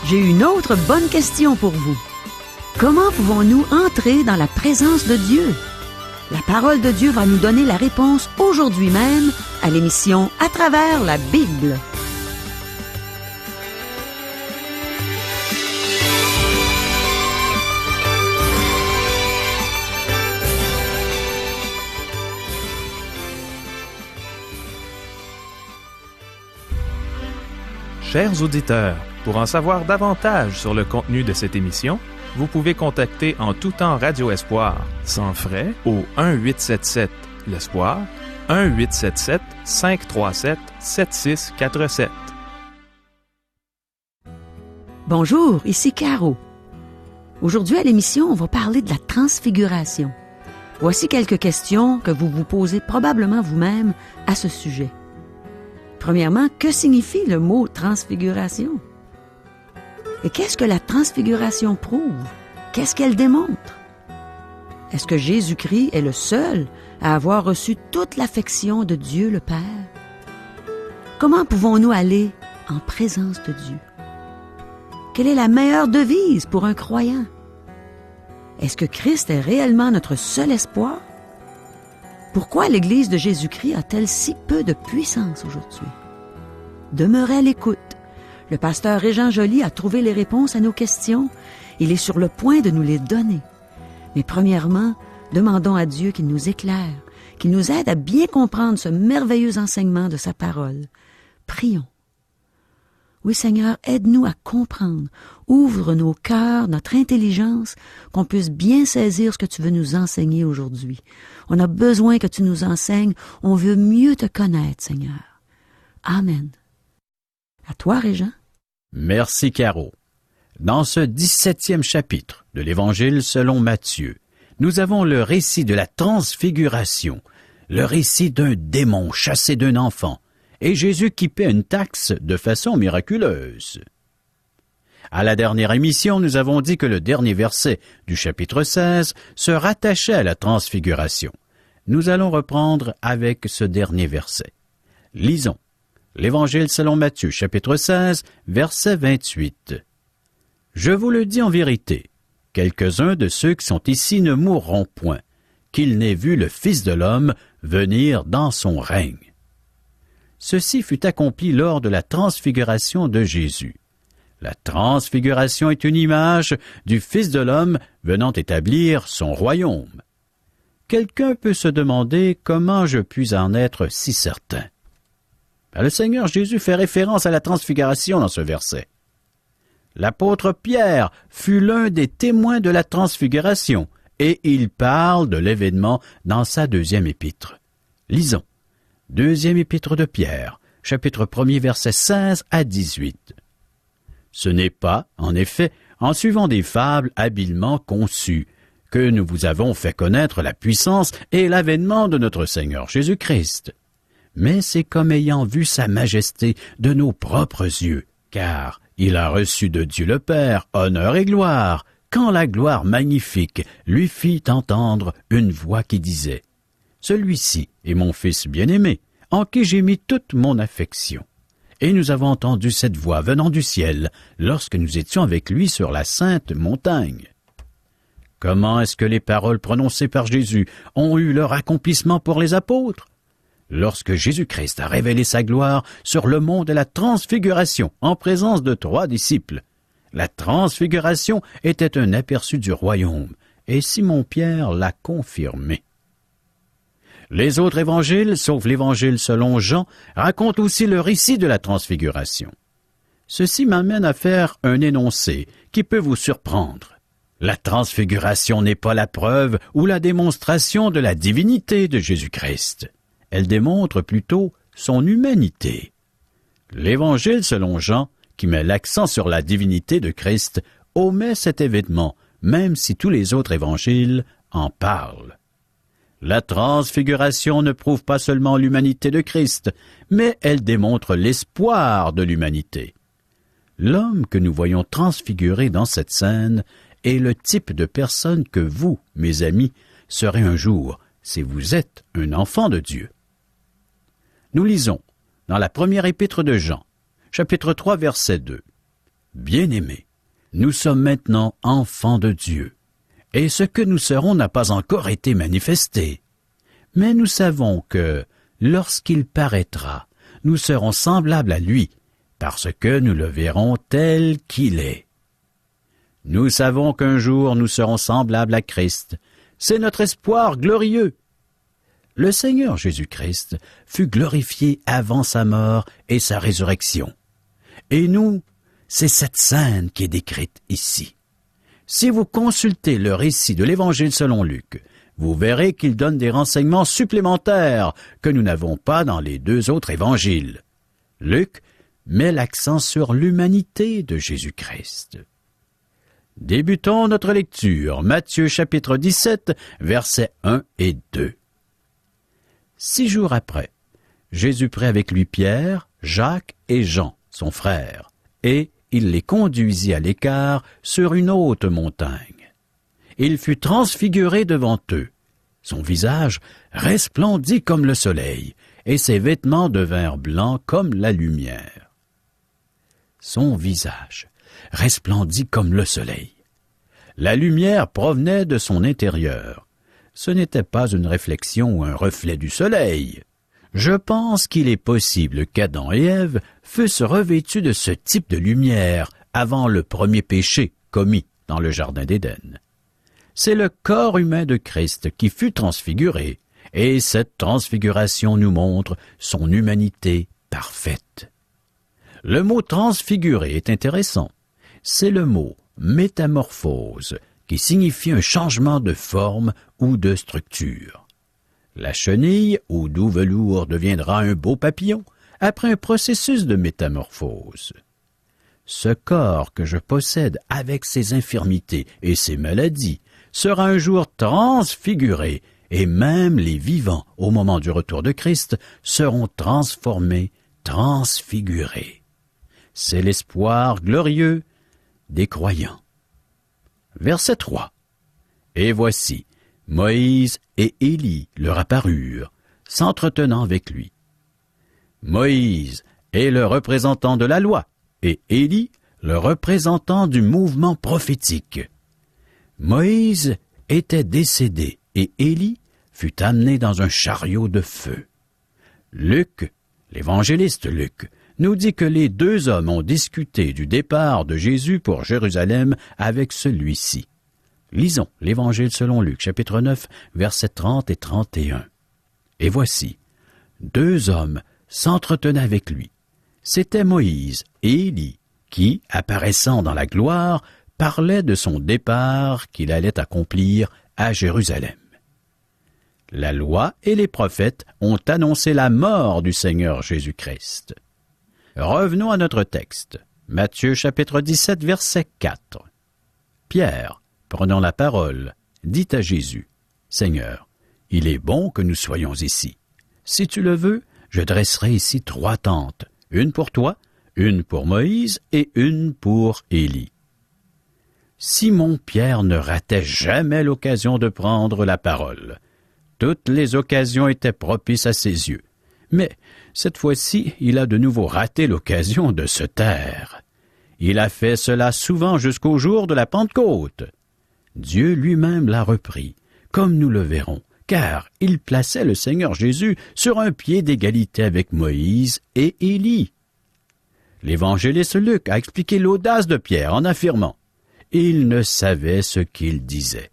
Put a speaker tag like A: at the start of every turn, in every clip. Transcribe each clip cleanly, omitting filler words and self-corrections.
A: J'ai une autre bonne question pour vous. Comment pouvons-nous entrer dans la présence de Dieu? La parole de Dieu va nous donner la réponse aujourd'hui même à l'émission À travers la Bible.
B: Chers auditeurs, pour en savoir davantage sur le contenu de cette émission, vous pouvez contacter en tout temps Radio Espoir, sans frais, au 1-877-L'Espoir, 1-877-537-7647.
A: Bonjour, ici Caro. Aujourd'hui à l'émission, on va parler de la transfiguration. Voici quelques questions que vous vous posez probablement vous-même à ce sujet. Premièrement, que signifie le mot transfiguration? Et qu'est-ce que la transfiguration prouve? Qu'est-ce qu'elle démontre? Est-ce que Jésus-Christ est le seul à avoir reçu toute l'affection de Dieu le Père? Comment pouvons-nous aller en présence de Dieu? Quelle est la meilleure devise pour un croyant? Est-ce que Christ est réellement notre seul espoir? Pourquoi l'Église de Jésus-Christ a-t-elle si peu de puissance aujourd'hui? Demeurez à l'écoute. Le pasteur Régent Joly a trouvé les réponses à nos questions. Il est sur le point de nous les donner. Mais premièrement, demandons à Dieu qu'il nous éclaire, qu'il nous aide à bien comprendre ce merveilleux enseignement de sa parole. Prions. Oui, Seigneur, aide-nous à comprendre. Ouvre nos cœurs, notre intelligence, qu'on puisse bien saisir ce que tu veux nous enseigner aujourd'hui. On a besoin que tu nous enseignes. On veut mieux te connaître, Seigneur. Amen. À toi, Régent.
C: Merci, Caro. Dans ce 17e chapitre de l'Évangile selon Matthieu, nous avons le récit de la transfiguration, le récit d'un démon chassé d'un enfant, et Jésus qui paie une taxe de façon miraculeuse. À la dernière émission, nous avons dit que le dernier verset du chapitre 16 se rattachait à la transfiguration. Nous allons reprendre avec ce dernier verset. Lisons. L'Évangile selon Matthieu, chapitre 16, verset 28. « Je vous le dis en vérité, quelques-uns de ceux qui sont ici ne mourront point, qu'ils n'aient vu le Fils de l'homme venir dans son règne. » Ceci fut accompli lors de la transfiguration de Jésus. La transfiguration est une image du Fils de l'homme venant établir son royaume. Quelqu'un peut se demander comment je puis en être si certain. Le Seigneur Jésus fait référence à la transfiguration dans ce verset. L'apôtre Pierre fut l'un des témoins de la transfiguration et il parle de l'événement dans sa deuxième épître. Lisons. Deuxième épître de Pierre, chapitre 1er, versets 16 à 18. Ce n'est pas, en effet, en suivant des fables habilement conçues, que nous vous avons fait connaître la puissance et l'avènement de notre Seigneur Jésus-Christ. Mais c'est comme ayant vu sa majesté de nos propres yeux, car il a reçu de Dieu le Père honneur et gloire, quand la gloire magnifique lui fit entendre une voix qui disait « Celui-ci est mon Fils bien-aimé, en qui j'ai mis toute mon affection. » Et nous avons entendu cette voix venant du ciel, lorsque nous étions avec lui sur la sainte montagne. Comment est-ce que les paroles prononcées par Jésus ont eu leur accomplissement pour les apôtres? Lorsque Jésus-Christ a révélé sa gloire sur le mont de la transfiguration en présence de 3 disciples. La transfiguration était un aperçu du royaume, et Simon-Pierre l'a confirmé. Les autres évangiles, sauf l'évangile selon Jean, racontent aussi le récit de la transfiguration. Ceci m'amène à faire un énoncé qui peut vous surprendre. La transfiguration n'est pas la preuve ou la démonstration de la divinité de Jésus-Christ. Elle démontre plutôt son humanité. L'Évangile selon Jean, qui met l'accent sur la divinité de Christ, omet cet événement, même si tous les autres évangiles en parlent. La transfiguration ne prouve pas seulement l'humanité de Christ, mais elle démontre l'espoir de l'humanité. L'homme que nous voyons transfiguré dans cette scène est le type de personne que vous, mes amis, serez un jour, si vous êtes un enfant de Dieu. Nous lisons dans la première épître de Jean, chapitre 3, verset 2. « Bien-aimés, nous sommes maintenant enfants de Dieu, et ce que nous serons n'a pas encore été manifesté. Mais nous savons que, lorsqu'il paraîtra, nous serons semblables à lui, parce que nous le verrons tel qu'il est. Nous savons qu'un jour nous serons semblables à Christ. C'est notre espoir glorieux. Le Seigneur Jésus-Christ fut glorifié avant sa mort et sa résurrection. Et nous, c'est cette scène qui est décrite ici. Si vous consultez le récit de l'Évangile selon Luc, vous verrez qu'il donne des renseignements supplémentaires que nous n'avons pas dans les deux autres évangiles. Luc met l'accent sur l'humanité de Jésus-Christ. Débutons notre lecture, Matthieu chapitre 17, versets 1 et 2. 6 jours après, Jésus prit avec lui Pierre, Jacques et Jean, son frère, et il les conduisit à l'écart sur une haute montagne. Il fut transfiguré devant eux. Son visage resplendit comme le soleil, et ses vêtements devinrent blancs comme la lumière. Son visage resplendit comme le soleil. La lumière provenait de son intérieur. Ce n'était pas une réflexion ou un reflet du soleil. Je pense qu'il est possible qu'Adam et Ève fussent revêtus de ce type de lumière avant le premier péché commis dans le Jardin d'Éden. C'est le corps humain de Christ qui fut transfiguré, et cette transfiguration nous montre son humanité parfaite. Le mot « transfiguré » est intéressant. C'est le mot « métamorphose » qui signifie un changement de forme ou de structure. La chenille ou doux velours deviendra un beau papillon après un processus de métamorphose. Ce corps que je possède avec ses infirmités et ses maladies sera un jour transfiguré, et même les vivants au moment du retour de Christ seront transformés, transfigurés. C'est l'espoir glorieux des croyants. Verset 3. Et voici, Moïse et Élie leur apparurent, s'entretenant avec lui. Moïse est le représentant de la loi, et Élie le représentant du mouvement prophétique. Moïse était décédé, et Élie fut amené dans un chariot de feu. Luc, l'évangéliste Luc, nous dit que les deux hommes ont discuté du départ de Jésus pour Jérusalem avec celui-ci. Lisons l'Évangile selon Luc, chapitre 9, versets 30 et 31. Et voici, deux hommes s'entretenaient avec lui. C'étaient Moïse et Élie qui, apparaissant dans la gloire, parlaient de son départ qu'il allait accomplir à Jérusalem. La loi et les prophètes ont annoncé la mort du Seigneur Jésus-Christ. Revenons à notre texte. Matthieu chapitre 17, verset 4. Pierre, prenant la parole, dit à Jésus, « Seigneur, il est bon que nous soyons ici. Si tu le veux, je dresserai ici 3 tentes, une pour toi, une pour Moïse et une pour Élie. » Simon-Pierre ne ratait jamais l'occasion de prendre la parole. Toutes les occasions étaient propices à ses yeux. Mais cette fois-ci, il a de nouveau raté l'occasion de se taire. Il a fait cela souvent jusqu'au jour de la Pentecôte. Dieu lui-même l'a repris, comme nous le verrons, car il plaçait le Seigneur Jésus sur un pied d'égalité avec Moïse et Élie. L'évangéliste Luc a expliqué l'audace de Pierre en affirmant « Il ne savait ce qu'il disait ».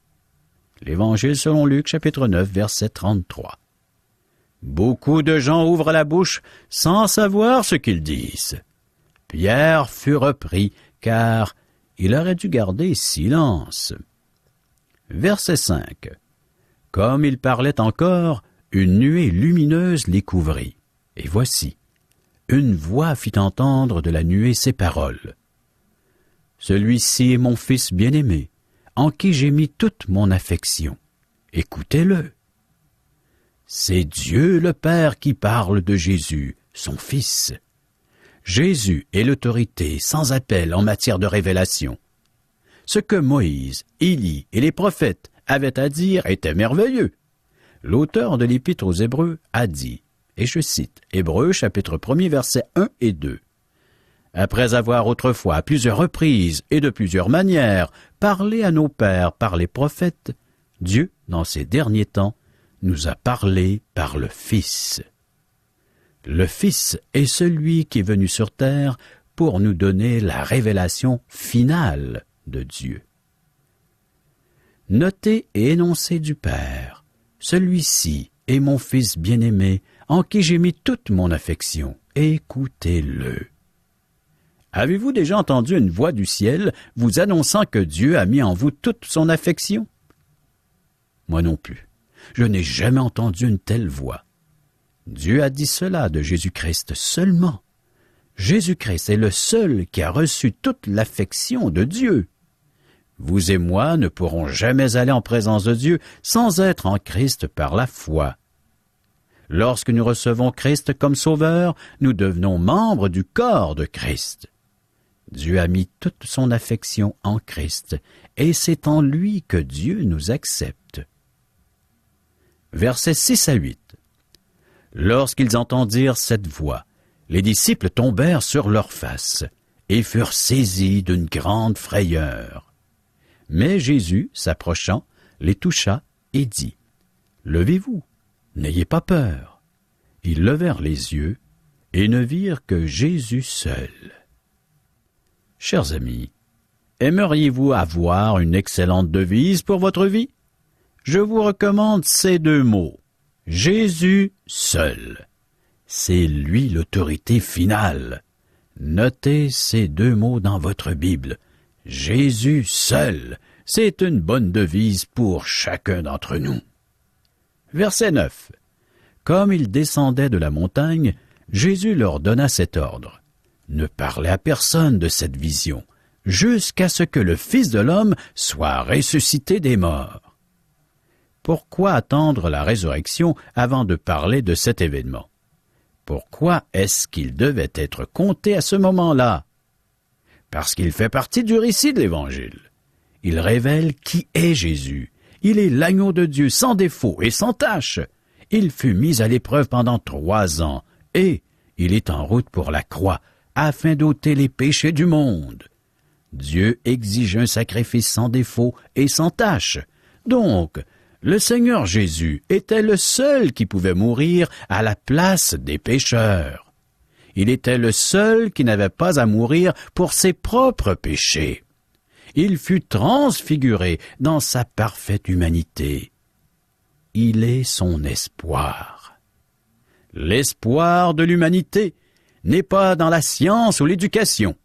C: L'Évangile selon Luc, chapitre 9, verset 33. Beaucoup de gens ouvrent la bouche sans savoir ce qu'ils disent. Pierre fut repris, car il aurait dû garder silence. Verset 5. Comme il parlait encore, une nuée lumineuse les couvrit. Et voici, une voix fit entendre de la nuée ces paroles. « Celui-ci est mon fils bien-aimé, en qui j'ai mis toute mon affection. Écoutez-le. » C'est Dieu le Père qui parle de Jésus, son Fils. Jésus est l'autorité sans appel en matière de révélation. Ce que Moïse, Élie et les prophètes avaient à dire était merveilleux. L'auteur de l'Épître aux Hébreux a dit, et je cite, Hébreux chapitre 1er versets 1 et 2. Après avoir autrefois à plusieurs reprises et de plusieurs manières parlé à nos pères par les prophètes, Dieu, dans ces derniers temps, nous a parlé par le Fils. Le Fils est celui qui est venu sur terre pour nous donner la révélation finale de Dieu. Notez et énoncez du Père, celui-ci est mon Fils bien-aimé, en qui j'ai mis toute mon affection. Écoutez-le. Avez-vous déjà entendu une voix du ciel vous annonçant que Dieu a mis en vous toute son affection? Moi non plus. Je n'ai jamais entendu une telle voix. Dieu a dit cela de Jésus-Christ seulement. Jésus-Christ est le seul qui a reçu toute l'affection de Dieu. Vous et moi ne pourrons jamais aller en présence de Dieu sans être en Christ par la foi. Lorsque nous recevons Christ comme Sauveur, nous devenons membres du corps de Christ. Dieu a mis toute son affection en Christ, et c'est en lui que Dieu nous accepte. Versets 6 à 8. Lorsqu'ils entendirent cette voix, les disciples tombèrent sur leurs faces et furent saisis d'une grande frayeur. Mais Jésus, s'approchant, les toucha et dit, « Levez-vous, n'ayez pas peur. » Ils levèrent les yeux et ne virent que Jésus seul. Chers amis, aimeriez-vous avoir une excellente devise pour votre vie? Je vous recommande ces deux mots. Jésus seul. C'est lui l'autorité finale. Notez ces deux mots dans votre Bible. Jésus seul. C'est une bonne devise pour chacun d'entre nous. Verset 9. Comme ils descendaient de la montagne, Jésus leur donna cet ordre. Ne parlez à personne de cette vision, jusqu'à ce que le Fils de l'homme soit ressuscité des morts. Pourquoi attendre la résurrection avant de parler de cet événement? Pourquoi est-ce qu'il devait être compté à ce moment-là? Parce qu'il fait partie du récit de l'Évangile. Il révèle qui est Jésus. Il est l'agneau de Dieu sans défaut et sans tache. Il fut mis à l'épreuve pendant 3 ans et il est en route pour la croix afin d'ôter les péchés du monde. Dieu exige un sacrifice sans défaut et sans tache. Donc, le Seigneur Jésus était le seul qui pouvait mourir à la place des pécheurs. Il était le seul qui n'avait pas à mourir pour ses propres péchés. Il fut transfiguré dans sa parfaite humanité. Il est son espoir. L'espoir de l'humanité n'est pas dans la science ou l'éducation.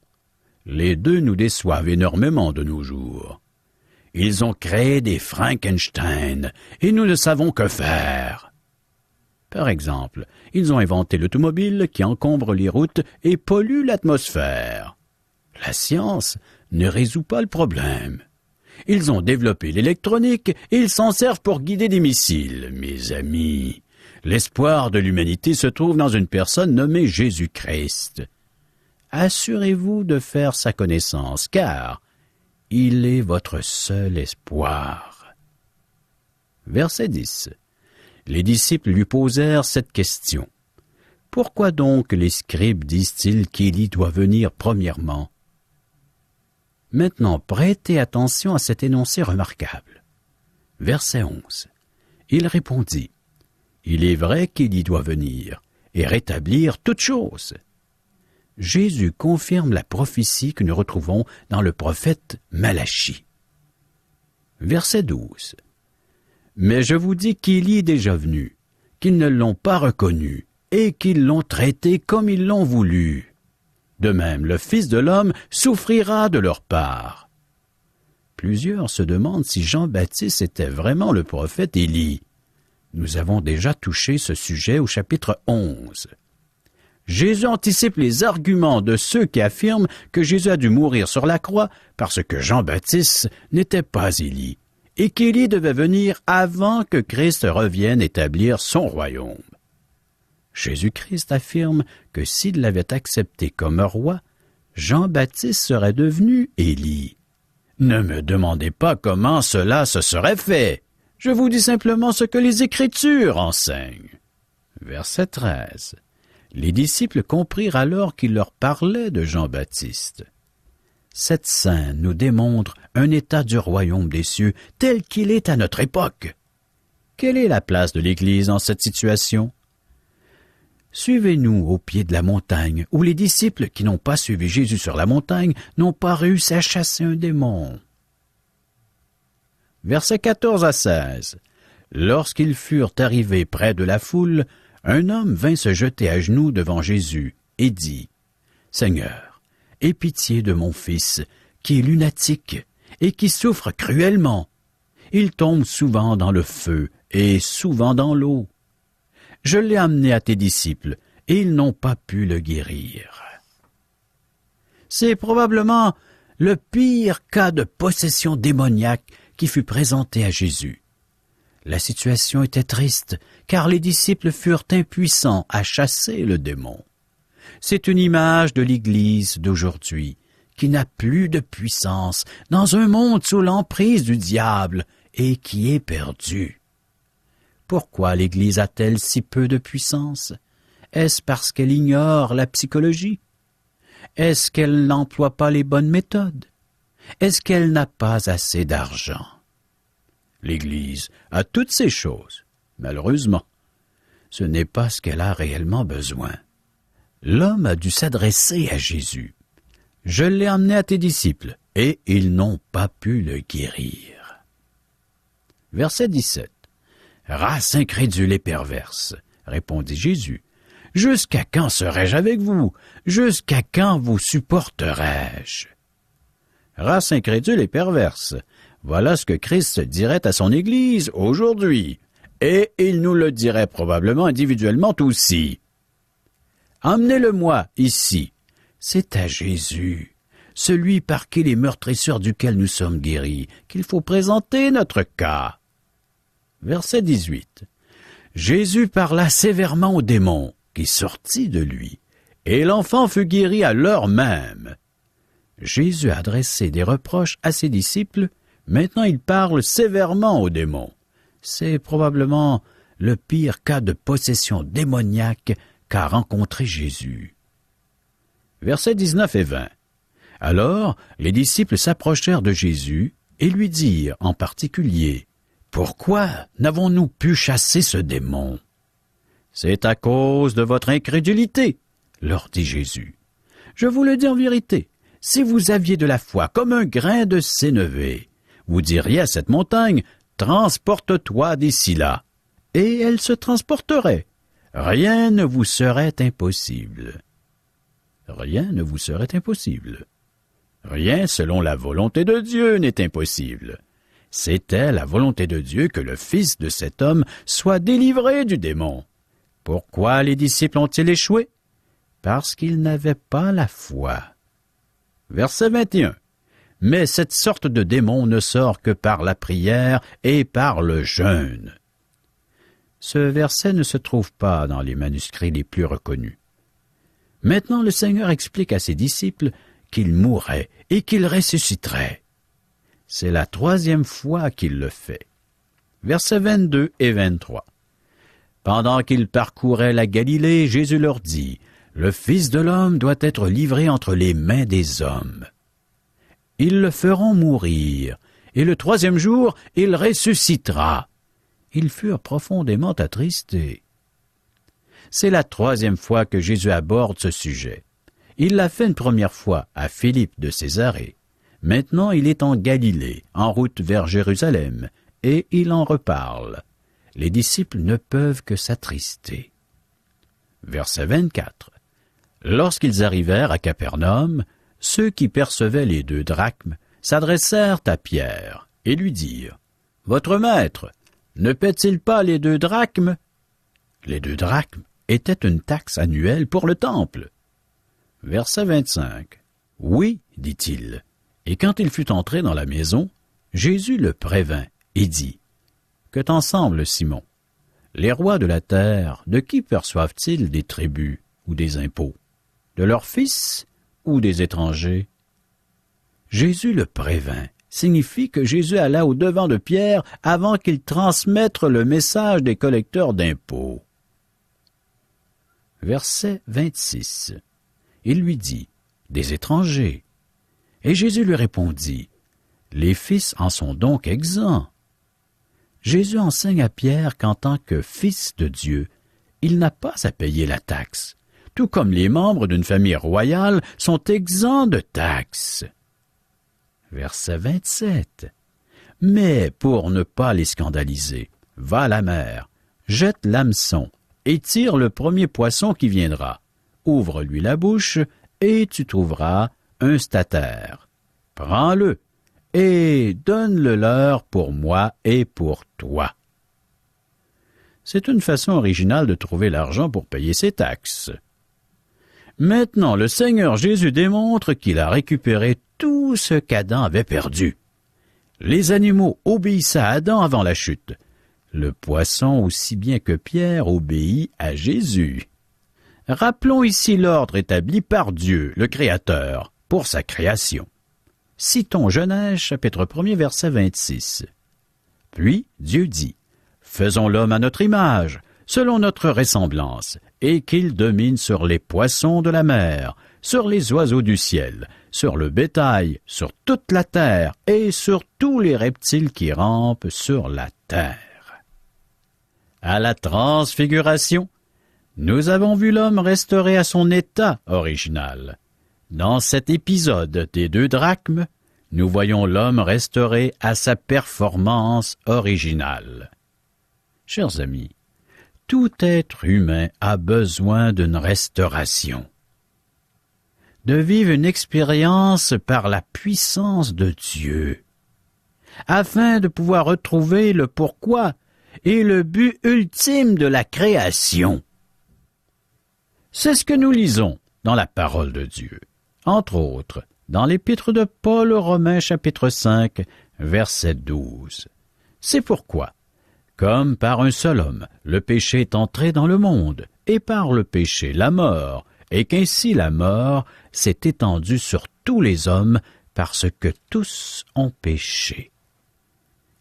C: Les deux nous déçoivent énormément de nos jours. Ils ont créé des Frankenstein et nous ne savons que faire. Par exemple, ils ont inventé l'automobile qui encombre les routes et pollue l'atmosphère. La science ne résout pas le problème. Ils ont développé l'électronique et ils s'en servent pour guider des missiles. Mes amis, l'espoir de l'humanité se trouve dans une personne nommée Jésus-Christ. Assurez-vous de faire sa connaissance, car il est votre seul espoir. Verset 10. Les disciples lui posèrent cette question. Pourquoi donc les scribes disent-ils qu'Élie doit venir premièrement? Maintenant, prêtez attention à cet énoncé remarquable. Verset 11. Il répondit, « Il est vrai qu'Élie doit venir et rétablir toutes choses. » Jésus confirme la prophétie que nous retrouvons dans le prophète Malachie. Verset 12. Mais je vous dis qu'Élie est déjà venu, qu'ils ne l'ont pas reconnu et qu'ils l'ont traité comme ils l'ont voulu. De même, le Fils de l'homme souffrira de leur part. Plusieurs se demandent si Jean-Baptiste était vraiment le prophète Élie. Nous avons déjà touché ce sujet au chapitre 11. Jésus anticipe les arguments de ceux qui affirment que Jésus a dû mourir sur la croix parce que Jean-Baptiste n'était pas Élie et qu'Élie devait venir avant que Christ revienne établir son royaume. Jésus-Christ affirme que s'il l'avait accepté comme roi, Jean-Baptiste serait devenu Élie. Ne me demandez pas comment cela se serait fait. Je vous dis simplement ce que les Écritures enseignent. Verset 13. Les disciples comprirent alors qu'il leur parlait de Jean-Baptiste. Cette scène nous démontre un état du royaume des cieux tel qu'il est à notre époque. Quelle est la place de l'Église dans cette situation? Suivez-nous au pied de la montagne, où les disciples qui n'ont pas suivi Jésus sur la montagne n'ont pas réussi à chasser un démon. Versets 14 à 16. Lorsqu'ils furent arrivés près de la foule, un homme vint se jeter à genoux devant Jésus et dit, « Seigneur, aie pitié de mon fils, qui est lunatique et qui souffre cruellement. Il tombe souvent dans le feu et souvent dans l'eau. Je l'ai amené à tes disciples, et ils n'ont pas pu le guérir. » C'est probablement le pire cas de possession démoniaque qui fut présenté à Jésus. La situation était triste, car les disciples furent impuissants à chasser le démon. C'est une image de l'Église d'aujourd'hui, qui n'a plus de puissance dans un monde sous l'emprise du diable et qui est perdu. Pourquoi l'Église a-t-elle si peu de puissance? Est-ce parce qu'elle ignore la psychologie? Est-ce qu'elle n'emploie pas les bonnes méthodes? Est-ce qu'elle n'a pas assez d'argent? L'Église a toutes ces choses. Malheureusement, ce n'est pas ce qu'elle a réellement besoin. L'homme a dû s'adresser à Jésus. « Je l'ai amené à tes disciples, et ils n'ont pas pu le guérir. » Verset 17. « Race incrédule et perverse, répondit Jésus. « Jusqu'à quand serai-je avec vous? Jusqu'à quand vous supporterai-je? » Race incrédule et perverse, voilà ce que Christ dirait à son Église aujourd'hui, et il nous le dirait probablement individuellement aussi. Emmenez-le-moi ici. C'est à Jésus, celui par qui les meurtrissures duquel nous sommes guéris, qu'il faut présenter notre cas. Verset 18. Jésus parla sévèrement au démon, qui sortit de lui, et l'enfant fut guéri à l'heure même. Jésus a adressé des reproches à ses disciples, maintenant il parle sévèrement au démon. C'est probablement le pire cas de possession démoniaque qu'a rencontré Jésus. Versets 19 et 20. Alors, les disciples s'approchèrent de Jésus et lui dirent en particulier, « Pourquoi n'avons-nous pu chasser ce démon? » « C'est à cause de votre incrédulité, » leur dit Jésus. « Je vous le dis en vérité, si vous aviez de la foi comme un grain de sénévé, vous diriez à cette montagne, « Transporte-toi d'ici là », et elle se transporterait. Rien ne vous serait impossible. Rien ne vous serait impossible. Rien selon la volonté de Dieu n'est impossible. C'était la volonté de Dieu que le fils de cet homme soit délivré du démon. Pourquoi les disciples ont-ils échoué? Parce qu'ils n'avaient pas la foi. Verset 21. Mais cette sorte de démon ne sort que par la prière et par le jeûne. Ce verset ne se trouve pas dans les manuscrits les plus reconnus. Maintenant, le Seigneur explique à ses disciples qu'il mourrait et qu'il ressusciterait. C'est la 3e fois qu'il le fait. Versets 22 et 23. Pendant qu'ils parcouraient la Galilée, Jésus leur dit, « Le Fils de l'homme doit être livré entre les mains des hommes. Ils le feront mourir, et le 3e jour, il ressuscitera. » Ils furent profondément attristés. C'est la 3e fois que Jésus aborde ce sujet. Il l'a fait une première fois à Philippe de Césarée. Maintenant, il est en Galilée, en route vers Jérusalem, et il en reparle. Les disciples ne peuvent que s'attrister. Verset 24. Lorsqu'ils arrivèrent à Capernaum, ceux qui percevaient les 2 drachmes s'adressèrent à Pierre et lui dirent, « Votre maître, ne paie-t-il pas les 2 drachmes? » Les 2 drachmes étaient une taxe annuelle pour le temple. Verset 25. « Oui, dit-il. » Et quand il fut entré dans la maison, Jésus le prévint et dit, « Que t'en semble, Simon? Les rois de la terre, de qui perçoivent-ils des tributs ou des impôts? De leurs fils ou des étrangers? » Jésus le prévint signifie que Jésus alla au-devant de Pierre avant qu'il transmette le message des collecteurs d'impôts. verset 26. Il lui dit, « Des étrangers. » Et Jésus lui répondit, « Les fils en sont donc exempts. » Jésus enseigne à Pierre qu'en tant que fils de Dieu, il n'a pas à payer la taxe, tout comme les membres d'une famille royale sont exempts de taxes. Verset 27. Mais pour ne pas les scandaliser, va à la mer, jette l'hameçon et tire le premier poisson qui viendra. Ouvre-lui la bouche et tu trouveras un statère. Prends-le et donne-le leur pour moi et pour toi. C'est une façon originale de trouver l'argent pour payer ses taxes. Maintenant, le Seigneur Jésus démontre qu'il a récupéré tout ce qu'Adam avait perdu. Les animaux obéissaient à Adam avant la chute. Le poisson, aussi bien que Pierre, obéit à Jésus. Rappelons ici l'ordre établi par Dieu, le Créateur, pour sa création. Citons Genèse, chapitre 1er, verset 26. Puis Dieu dit, « Faisons l'homme à notre image, selon notre ressemblance, et qu'il domine sur les poissons de la mer, sur les oiseaux du ciel, sur le bétail, sur toute la terre, et sur tous les reptiles qui rampent sur la terre. » À la transfiguration, nous avons vu l'homme restauré à son état original. Dans cet épisode des 2 drachmes, nous voyons l'homme restauré à sa performance originale. Chers amis, tout être humain a besoin d'une restauration, de vivre une expérience par la puissance de Dieu, afin de pouvoir retrouver le pourquoi et le but ultime de la création. C'est ce que nous lisons dans la parole de Dieu, entre autres dans l'épître de Paul aux Romains chapitre 5, verset 12. C'est pourquoi, comme par un seul homme, le péché est entré dans le monde, et par le péché la mort, et qu'ainsi la mort s'est étendue sur tous les hommes, parce que tous ont péché.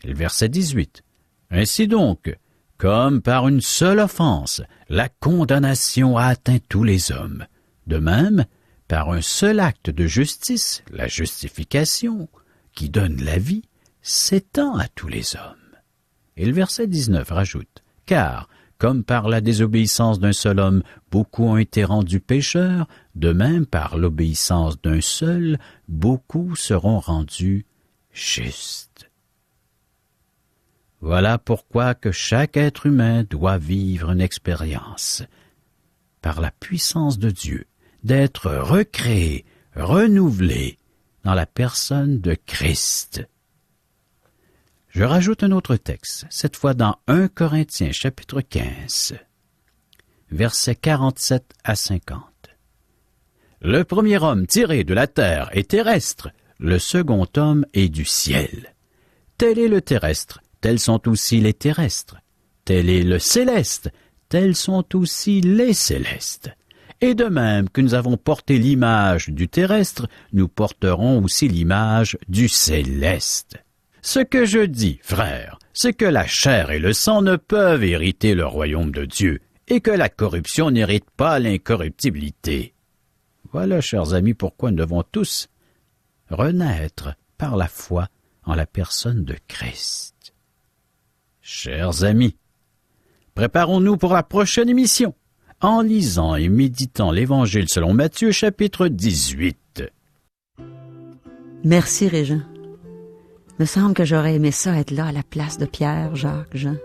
C: Le verset 18. Ainsi donc, comme par une seule offense, la condamnation a atteint tous les hommes. De même, par un seul acte de justice, la justification, qui donne la vie, s'étend à tous les hommes. Et le verset 19 rajoute, « Car, comme par la désobéissance d'un seul homme, beaucoup ont été rendus pécheurs, de même par l'obéissance d'un seul, beaucoup seront rendus justes. » Voilà pourquoi que chaque être humain doit vivre une expérience, par la puissance de Dieu, d'être recréé, renouvelé dans la personne de Christ. Je rajoute un autre texte, cette fois dans 1 Corinthiens chapitre 15, versets 47 à 50. Le premier homme tiré de la terre est terrestre, le second homme est du ciel. Tel est le terrestre, tels sont aussi les terrestres. Tel est le céleste, tels sont aussi les célestes. Et de même que nous avons porté l'image du terrestre, nous porterons aussi l'image du céleste. Ce que je dis, frères, c'est que la chair et le sang ne peuvent hériter le royaume de Dieu, et que la corruption n'hérite pas l'incorruptibilité. Voilà, chers amis, pourquoi nous devons tous renaître par la foi en la personne de Christ. Chers amis, préparons-nous pour la prochaine émission, en lisant et méditant l'Évangile selon Matthieu, chapitre 18.
A: Merci, Régent. Me semble que j'aurais aimé ça être là à la place de Pierre, Jacques, Jean,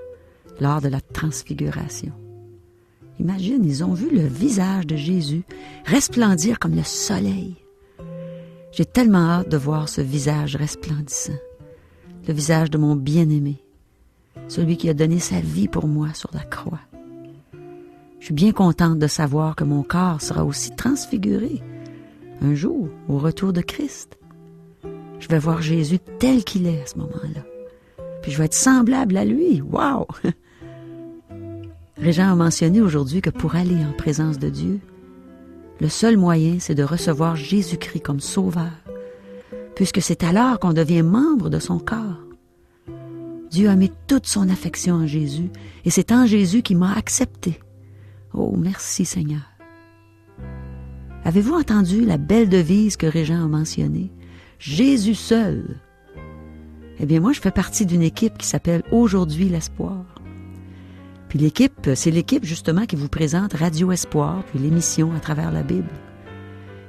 A: lors de la transfiguration. Imagine, ils ont vu le visage de Jésus resplendir comme le soleil. J'ai tellement hâte de voir ce visage resplendissant, le visage de mon bien-aimé, celui qui a donné sa vie pour moi sur la croix. Je suis bien contente de savoir que mon corps sera aussi transfiguré un jour au retour de Christ. Je vais voir Jésus tel qu'il est à ce moment-là. Puis je vais être semblable à lui. Wow! Régent a mentionné aujourd'hui que pour aller en présence de Dieu, le seul moyen, c'est de recevoir Jésus-Christ comme sauveur, puisque c'est alors qu'on devient membre de son corps. Dieu a mis toute son affection en Jésus, et c'est en Jésus qu'il m'a accepté, Oh, merci Seigneur. Avez-vous entendu la belle devise que Régent a mentionnée? Jésus seul. Eh bien, moi, je fais partie d'une équipe qui s'appelle Aujourd'hui l'Espoir. Puis l'équipe, c'est l'équipe justement qui vous présente Radio Espoir, puis l'émission à travers la Bible.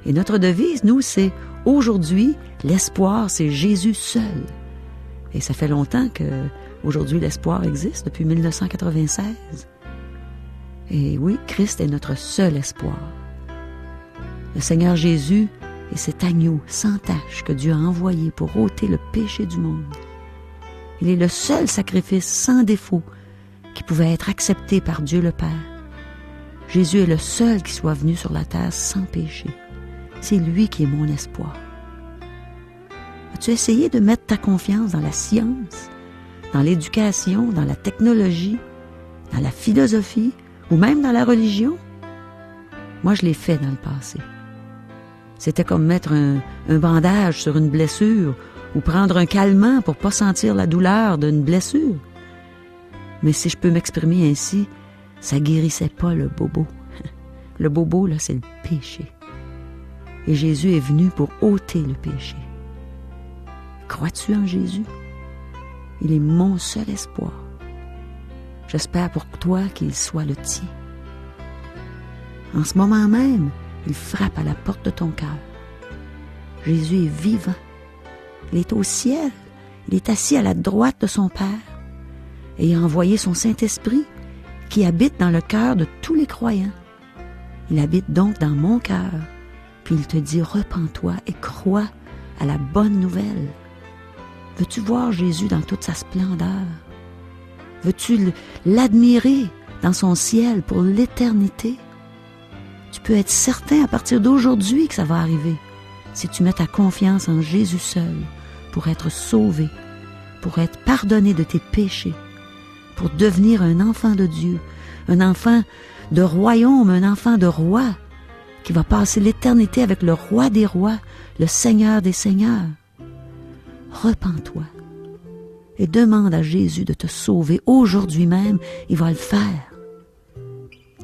A: Et notre devise, nous, c'est Aujourd'hui, l'espoir, c'est Jésus seul. Et ça fait longtemps que Aujourd'hui l'espoir existe, depuis 1996. Et oui, Christ est notre seul espoir. Le Seigneur Jésus est cet agneau sans tache que Dieu a envoyé pour ôter le péché du monde. Il est le seul sacrifice sans défaut qui pouvait être accepté par Dieu le Père. Jésus est le seul qui soit venu sur la terre sans péché. C'est lui qui est mon espoir. As-tu essayé de mettre ta confiance dans la science, dans l'éducation, dans la technologie, dans la philosophie ou même dans la religion? Moi, je l'ai fait dans le passé. C'était comme mettre un bandage sur une blessure ou prendre un calmant pour pas sentir la douleur d'une blessure. Mais si je peux m'exprimer ainsi, ça guérissait pas le bobo. Le bobo, là, c'est le péché. Et Jésus est venu pour ôter le péché. Crois-tu en Jésus? Il est mon seul espoir. J'espère pour toi qu'il soit le tien. En ce moment même, il frappe à la porte de ton cœur. Jésus est vivant. Il est au ciel. Il est assis à la droite de son Père. Et il a envoyé son Saint-Esprit qui habite dans le cœur de tous les croyants. Il habite donc dans mon cœur. Puis il te dit, repens-toi et crois à la bonne nouvelle. Veux-tu voir Jésus dans toute sa splendeur? Veux-tu l'admirer dans son ciel pour l'éternité? Tu peux être certain à partir d'aujourd'hui que ça va arriver si tu mets ta confiance en Jésus seul pour être sauvé, pour être pardonné de tes péchés, pour devenir un enfant de Dieu, un enfant de royaume, un enfant de roi qui va passer l'éternité avec le roi des rois, le Seigneur des seigneurs. Repens-toi et demande à Jésus de te sauver aujourd'hui même, il va le faire.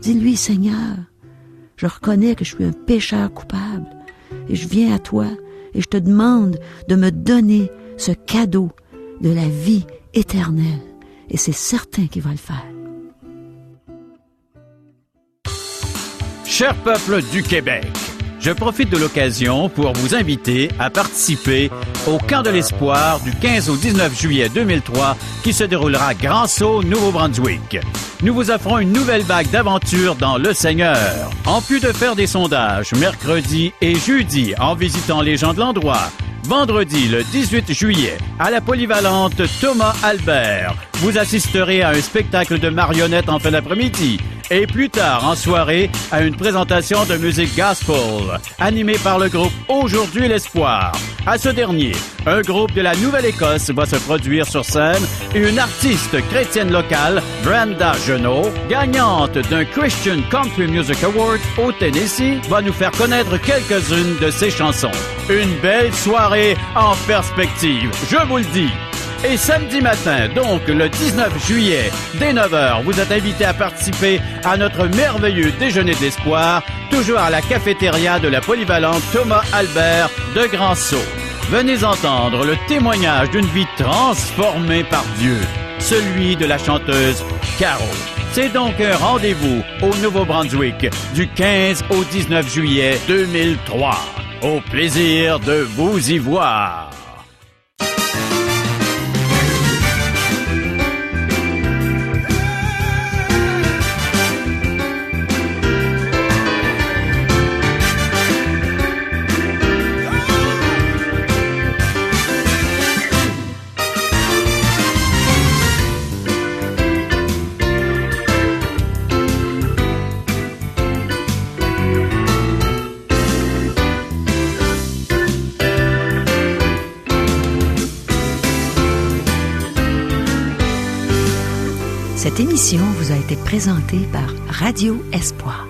A: Dis-lui, Seigneur, je reconnais que je suis un pécheur coupable et je viens à toi et je te demande de me donner ce cadeau de la vie éternelle. Et c'est certain qu'il va le faire.
C: Cher peuple du Québec, je profite de l'occasion pour vous inviter à participer au Camp de l'Espoir du 15 au 19 juillet 2003 qui se déroulera à Grand Sault, Nouveau-Brunswick. Nous vous offrons une nouvelle vague d'aventures dans le Seigneur. En plus de faire des sondages mercredi et jeudi en visitant les gens de l'endroit, vendredi le 18 juillet à la polyvalente Thomas Albert, vous assisterez à un spectacle de marionnettes en fin d'après-midi. Et plus tard, en soirée, à une présentation de musique gospel, animée par le groupe Aujourd'hui l'Espoir. À ce dernier, un groupe de la Nouvelle-Écosse va se produire sur scène et une artiste chrétienne locale, Brenda Genot, gagnante d'un Christian Country Music Award au Tennessee, va nous faire connaître quelques-unes de ses chansons. Une belle soirée en perspective, je vous le dis. Et samedi matin, donc le 19 juillet, dès 9h, vous êtes invités à participer à notre merveilleux déjeuner d'espoir, toujours à la cafétéria de la polyvalente Thomas Albert de Grand Sault. Venez entendre le témoignage d'une vie transformée par Dieu, celui de la chanteuse Caro. C'est donc un rendez-vous au Nouveau-Brunswick du 15 au 19 juillet 2003. Au plaisir de vous y voir.
A: Cette émission vous a été présentée par Radio Espoir.